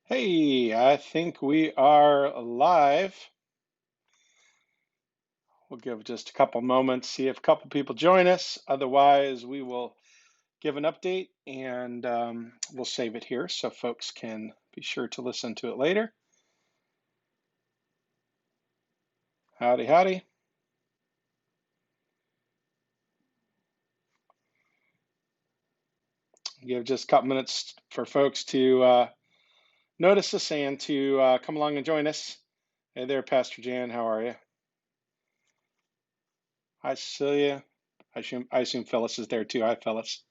Hey, I think we are live. We'll give just a couple moments, see if a couple people join us. Otherwise, we will give an update and we'll save it here so folks can be sure to listen to it later. Howdy, howdy. Give just a couple minutes for folks to notice us and to come along and join us. Hey there, Pastor Jan. How are you? Hi, Cecilia. I assume Phyllis is there too. Hi, Phyllis.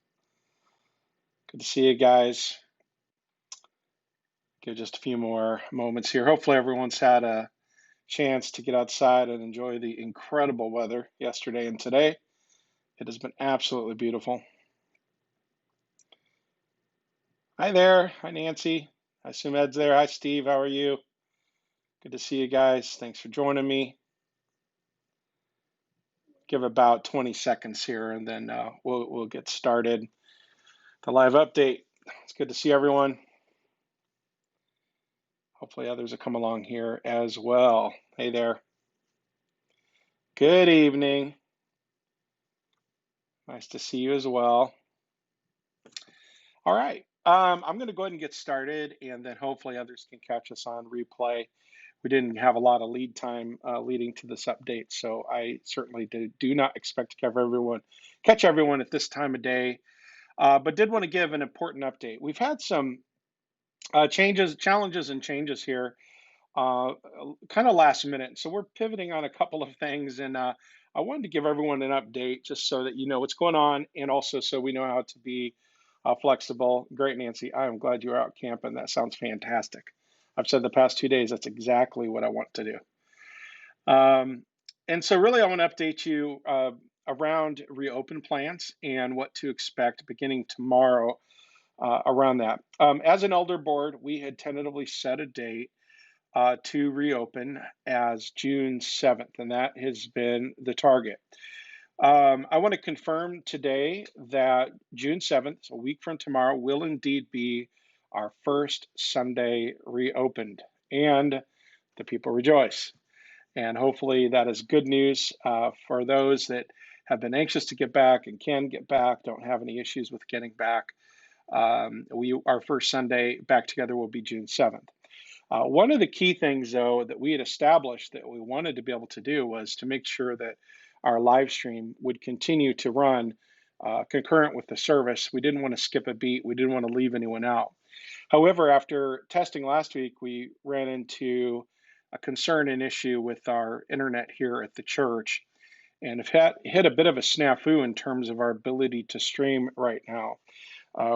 Good to see you guys. Give just a few more moments here. Hopefully, everyone's had a chance to get outside and enjoy the incredible weather yesterday and today. It has been absolutely beautiful. Hi there. Hi, Nancy. I assume Ed's there. Hi, Steve. How are you? Good to see you guys. Thanks for joining me. Give about 20 seconds here and then we'll get started. The live update. It's good to see everyone. Hopefully, others will come along here as well. Hey there. Good evening. Nice to see you as well. All right. I'm going to go ahead and get started, and then hopefully others can catch us on replay. We didn't have a lot of lead time leading to this update, so I certainly do not expect to catch everyone at this time of day, but did want to give an important update. We've had some challenges and changes here, uh, kind of last minute, so we're pivoting on a couple of things, and I wanted to give everyone an update just so that you know what's going on, and also so we know how to be flexible. Great, Nancy. I am glad you're out camping. That sounds fantastic. I've said the past 2 days that's exactly what I want to do. Um, and so, really, I want to update you around reopen plans and what to expect beginning tomorrow around that. As an elder board, we had tentatively set a date to reopen as June 7th, and that has been the target. I want to confirm today that June 7th, a week from tomorrow, will indeed be our first Sunday reopened, and the people rejoice. And hopefully, that is good news for those that have been anxious to get back and can get back, don't have any issues with getting back. Our first Sunday back together will be June 7th. One of the key things, though, that we had established that we wanted to be able to do was to make sure that our live stream would continue to run concurrent with the service. We didn't want to skip a beat, we didn't want to leave anyone out. However, after testing last week, we ran into a concern and issue with our internet here at the church and have hit a bit of a snafu in terms of our ability to stream right now.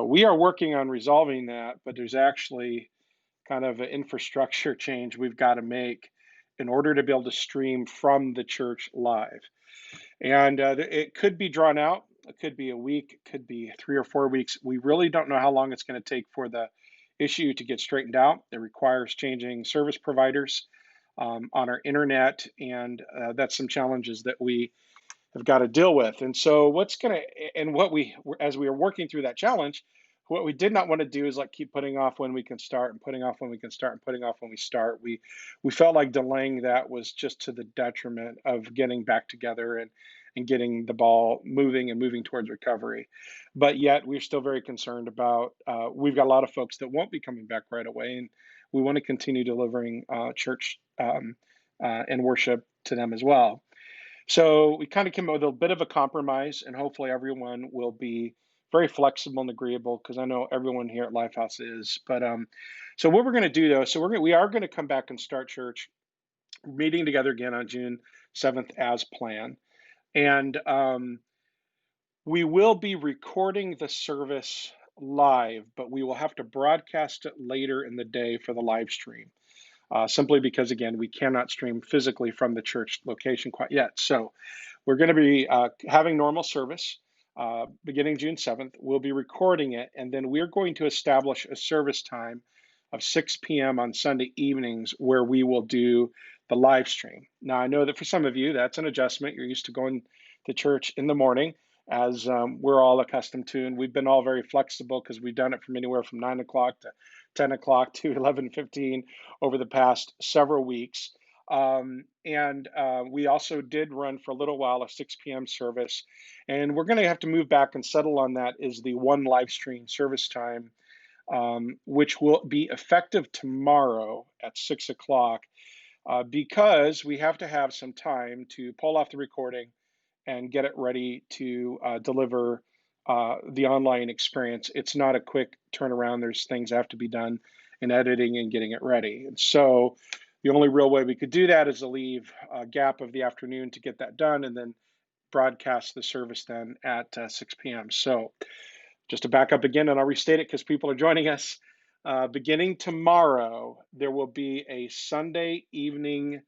We are working on resolving that, but there's actually kind of an infrastructure change we've got to make in order to be able to stream from the church live. And it could be drawn out. It could be a week, it could be 3 or 4 weeks. We really don't know how long it's going to take for the issue to get straightened out. It requires changing service providers on our internet, and that's some challenges that we have got to deal with. And so, as we are working through that challenge, what we did not want to do is like keep putting off when we can start and putting off when we can start and putting off when we start. We felt like delaying that was just to the detriment of getting back together and getting the ball moving and moving towards recovery. But yet, we're still very concerned about. We've got a lot of folks that won't be coming back right away, and we want to continue delivering church and worship to them as well. So we kind of came up with a bit of a compromise, and hopefully everyone will be very flexible and agreeable because I know everyone here at Lifehouse is. But so what we're going to do though, we are going to come back and start church meeting together again on June 7th as planned, and we will be recording the service live, but we will have to broadcast it later in the day for the live stream. Simply because, again, we cannot stream physically from the church location quite yet. So we're going to be having normal service beginning June 7th. We'll be recording it, and then we're going to establish a service time of 6 p.m. on Sunday evenings where we will do the live stream. Now, I know that for some of you, that's an adjustment. You're used to going to church in the morning, as we're all accustomed to, and we've been all very flexible because we've done it from anywhere from 9 o'clock to 10 o'clock to 11:15 over the past several weeks. And we also did run for a little while a 6 p.m. service, and we're going to have to move back and settle on that is the one live stream service time, which will be effective tomorrow at 6 o'clock, because we have to have some time to pull off the recording and get it ready to deliver the online experience. It's not a quick turnaround. There's things that have to be done in editing and getting it ready. And so the only real way we could do that is to leave a gap of the afternoon to get that done and then broadcast the service then at 6 p.m. So just to back up again, and I'll restate it because people are joining us. Beginning tomorrow, there will be a Sunday evening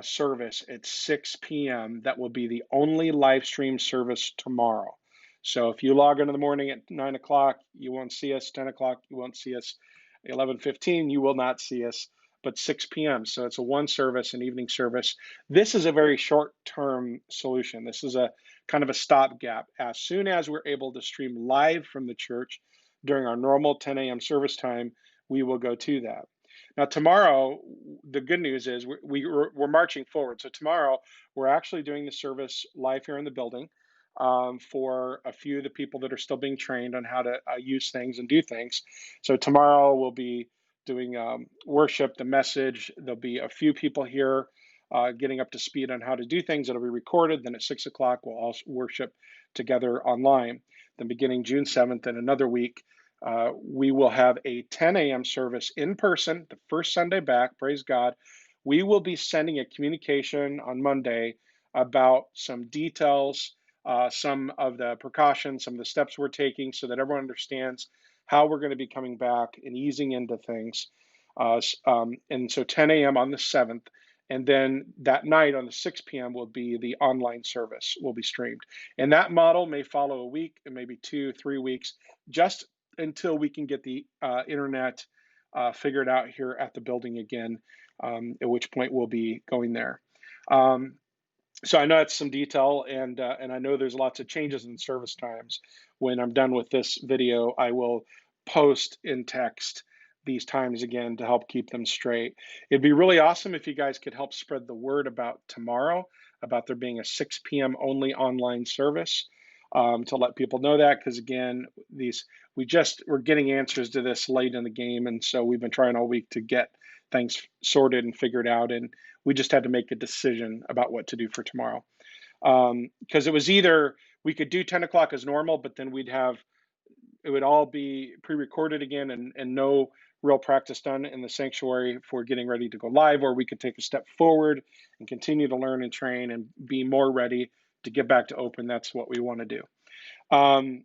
service at 6 p.m. That will be the only live stream service tomorrow. So if you log in the morning at 9 o'clock, you won't see us. 10 o'clock, you won't see us. 11:15, you will not see us. But 6 p.m. So it's a one service, an evening service. This is a very short-term solution. This is a kind of a stopgap. As soon as we're able to stream live from the church during our normal 10 a.m. service time, we will go to that. Now, tomorrow, the good news is we're marching forward. So tomorrow, we're actually doing the service live here in the building, for a few of the people that are still being trained on how to use things and do things. So tomorrow, we'll be doing worship, the message. There'll be a few people here getting up to speed on how to do things. It'll be recorded. Then at 6 o'clock, we'll all worship together online. Then beginning June 7th, in another week, we will have a 10 a.m. service in person, the first Sunday back, praise God. We will be sending a communication on Monday about some details, some of the precautions, some of the steps we're taking so that everyone understands how we're going to be coming back and easing into things. And so 10 a.m. on the 7th. And then that night on the 6 p.m. will be the online service, will be streamed. And that model may follow a week, and maybe 2, 3 weeks, just until we can get the internet figured out here at the building again, at which point we'll be going there. Um, so I know it's some detail, and I know there's lots of changes in service times. When I'm done with this video, I will post in text these times again to help keep them straight. It'd be really awesome if you guys could help spread the word about tomorrow, about there being a 6 p.m. only online service, to let people know that, because again, we're getting answers to this late in the game, and so we've been trying all week to get things sorted and figured out, and we just had to make a decision about what to do for tomorrow. Because it was either we could do 10 o'clock as normal, but then it would all be pre-recorded again, and no real practice done in the sanctuary for getting ready to go live, or we could take a step forward and continue to learn and train and be more ready to get back to open. That's what we want to do. Um,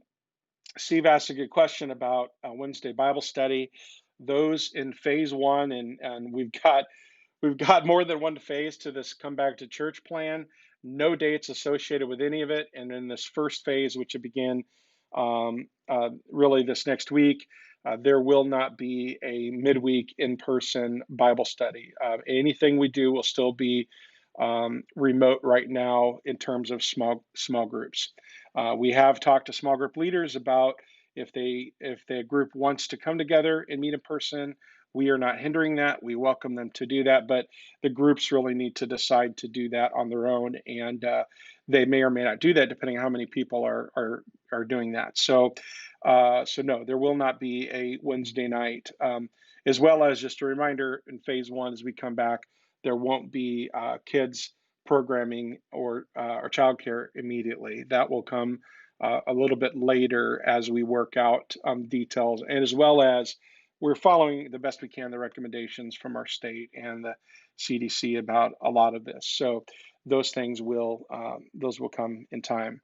Steve asked a good question about Wednesday Bible study. Those in phase one, and we've got more than one phase to this come back to church plan. No dates associated with any of it. And in this first phase, which will begin really this next week, there will not be a midweek in-person Bible study. Anything we do will still be remote right now in terms of small groups. We have talked to small group leaders about if the group wants to come together and meet in person. We are not hindering that. We welcome them to do that, but the groups really need to decide to do that on their own, and they may or may not do that depending on how many people are doing that. So no, there will not be a Wednesday night. As well as just a reminder, in phase one, as we come back, there won't be kids programming or childcare immediately. That will come a little bit later as we work out details, and as well as we're following the best we can the recommendations from our state and the CDC about a lot of this. So those things will come in time.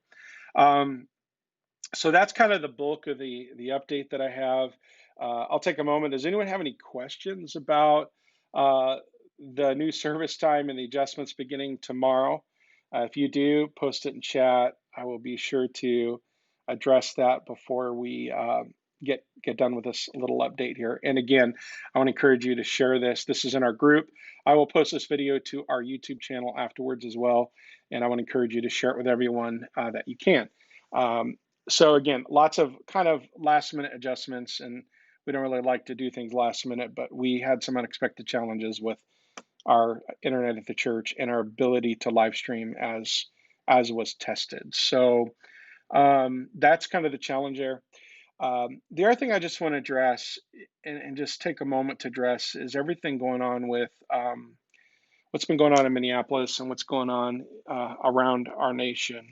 So that's kind of the bulk of the update that I have. I'll take a moment. Does anyone have any questions about the new service time and the adjustments beginning tomorrow? If you do, post it in chat. I will be sure to address that before we get done with this little update here. And again, I want to encourage you to share this. This is in our group. I will post this video to our YouTube channel afterwards as well. And I want to encourage you to share it with everyone that you can. So again, lots of kind of last minute adjustments, and we don't really like to do things last minute, but we had some unexpected challenges with our internet at the church and our ability to live stream as was tested. So that's kind of the challenge there. The other thing I just want to address and just take a moment to address is everything going on with what's been going on in Minneapolis and what's going on around our nation.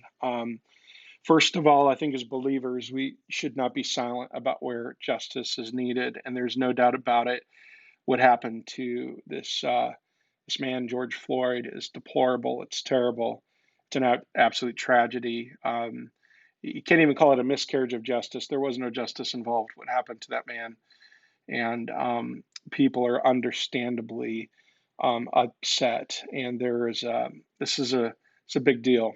First of all, I think as believers, we should not be silent about where justice is needed, and there's no doubt about it. What happened to this man, George Floyd, is deplorable. It's terrible. It's an absolute tragedy. You can't even call it a miscarriage of justice. There was no justice involved. What happened to that man? And people are understandably upset. And there is this is a it's a big deal.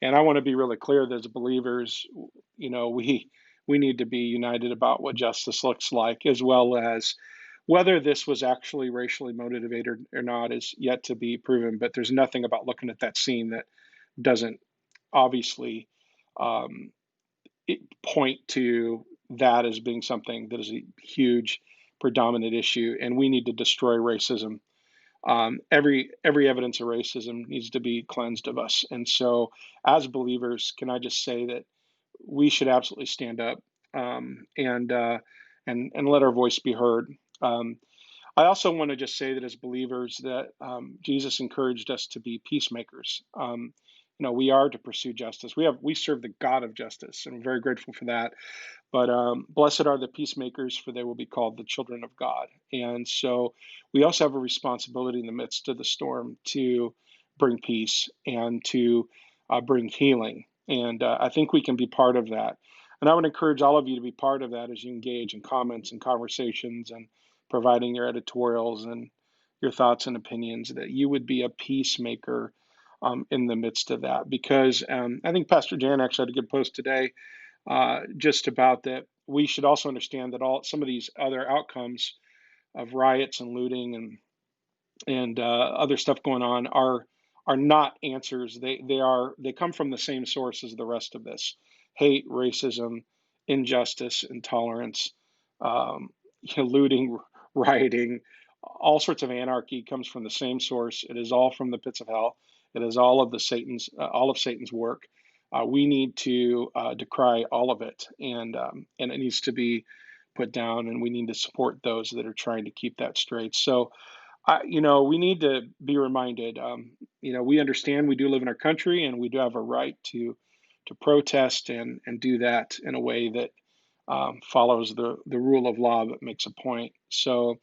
And I want to be really clear that as believers, we need to be united about what justice looks like, as well as whether this was actually racially motivated or not is yet to be proven. But there's nothing about looking at that scene that doesn't obviously um, point to that as being something that is a huge predominant issue, and we need to destroy racism. Every evidence of racism needs to be cleansed of us. And so, as believers, can I just say that we should absolutely stand up and let our voice be heard. Um, I also want to just say that as believers, that Jesus encouraged us to be peacemakers. We are to pursue justice. We serve the God of justice, and I'm very grateful for that. But blessed are the peacemakers, for they will be called the children of God. And so we also have a responsibility in the midst of the storm to bring peace and to bring healing. And I think we can be part of that. And I would encourage all of you to be part of that as you engage in comments and conversations and providing your editorials and your thoughts and opinions, that you would be a peacemaker in the midst of that. Because I think Pastor Jan actually had a good post today just about that. We should also understand that some of these other outcomes of riots and looting and other stuff going on are not answers. They come from the same source as the rest of this: hate, racism, injustice, intolerance, um, looting, rioting, all sorts of anarchy comes from the same source. It is all from the pits of hell. It is all of Satan's work. We need to decry all of it, and it needs to be put down. And we need to support those that are trying to keep that straight. So, we need to be reminded. We understand we do live in our country, and we do have a right to protest and do that in a way that follows the rule of law, but makes a point. So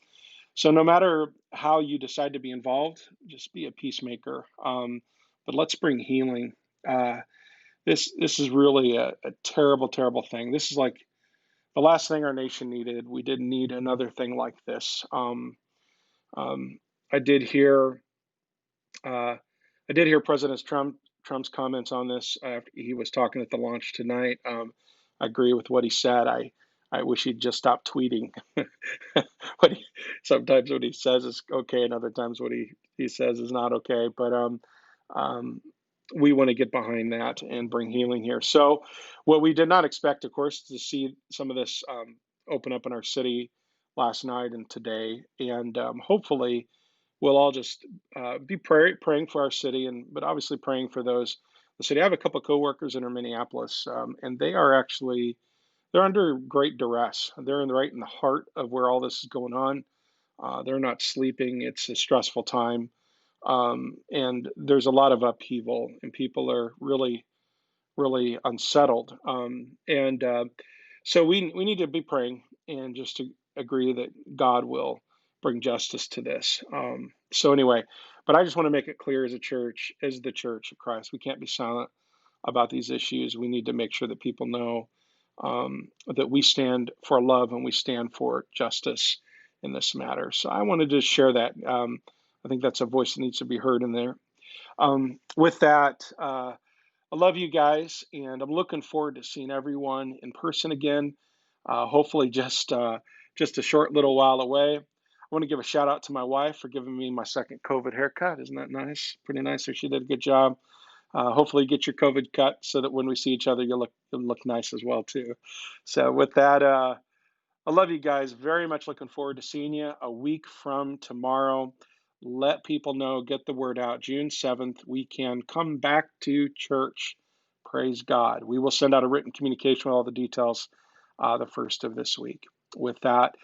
no matter how you decide to be involved, just be a peacemaker. But let's bring healing. Uh, this is really a terrible, terrible thing. This is like the last thing our nation needed. We didn't need another thing like this. Um, I did hear uh, I did hear Trump's comments on this after he was talking at the launch tonight. I agree with what he said. I wish he'd just stop tweeting. Sometimes what he says is okay, and other times what he says is not okay. But um, we want to get behind that and bring healing here. So, what we did not expect, of course, to see some of this open up in our city last night and today, and hopefully we'll all just be praying for our city, but obviously praying for the city. I have a couple of coworkers in Minneapolis, and they're under great duress. They're right in the heart of where all this is going on. They're not sleeping. It's a stressful time, and there's a lot of upheaval, and people are really, really unsettled. And So we need to be praying and just to agree that God will bring justice to this. So anyway, but I just want to make it clear as a church, as the Church of Christ, we can't be silent about these issues. We need to make sure that people know that we stand for love and we stand for justice in this matter. So I wanted to share that. I think that's a voice that needs to be heard in there. With that, I love you guys, and I'm looking forward to seeing everyone in person again. Hopefully, just a short little while away. I want to give a shout out to my wife for giving me my second COVID haircut. Isn't that nice? Pretty nice. So she did a good job. Hopefully, get your COVID cut so that when we see each other, you'll look nice as well too. So with that, I love you guys. Very much looking forward to seeing you a week from tomorrow. Let people know, get the word out. June 7th, we can come back to church. Praise God. We will send out a written communication with all the details the first of this week. With that,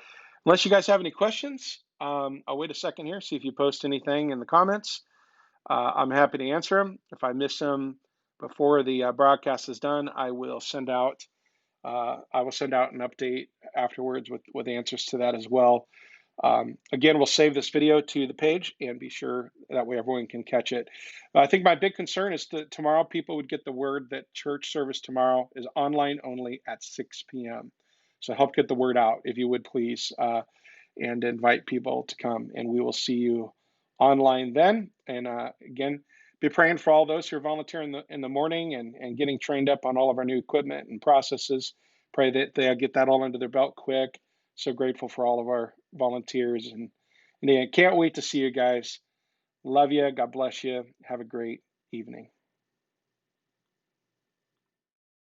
unless you guys have any questions, I'll wait a second here, see if you post anything in the comments. I'm happy to answer them. If I miss them before the broadcast is done, I will send out an update afterwards with answers to that as well. Again, we'll save this video to the page and be sure that way everyone can catch it. I think my big concern is that tomorrow people would get the word that church service tomorrow is online only at 6 p.m. So help get the word out if you would please, and invite people to come. And we will see you online then. And again, be praying for all those who are volunteering in the morning and getting trained up on all of our new equipment and processes. Pray that they'll get that all under their belt quick. So grateful for all of our volunteers. And yeah, can't wait to see you guys. Love you. God bless you. Have a great evening.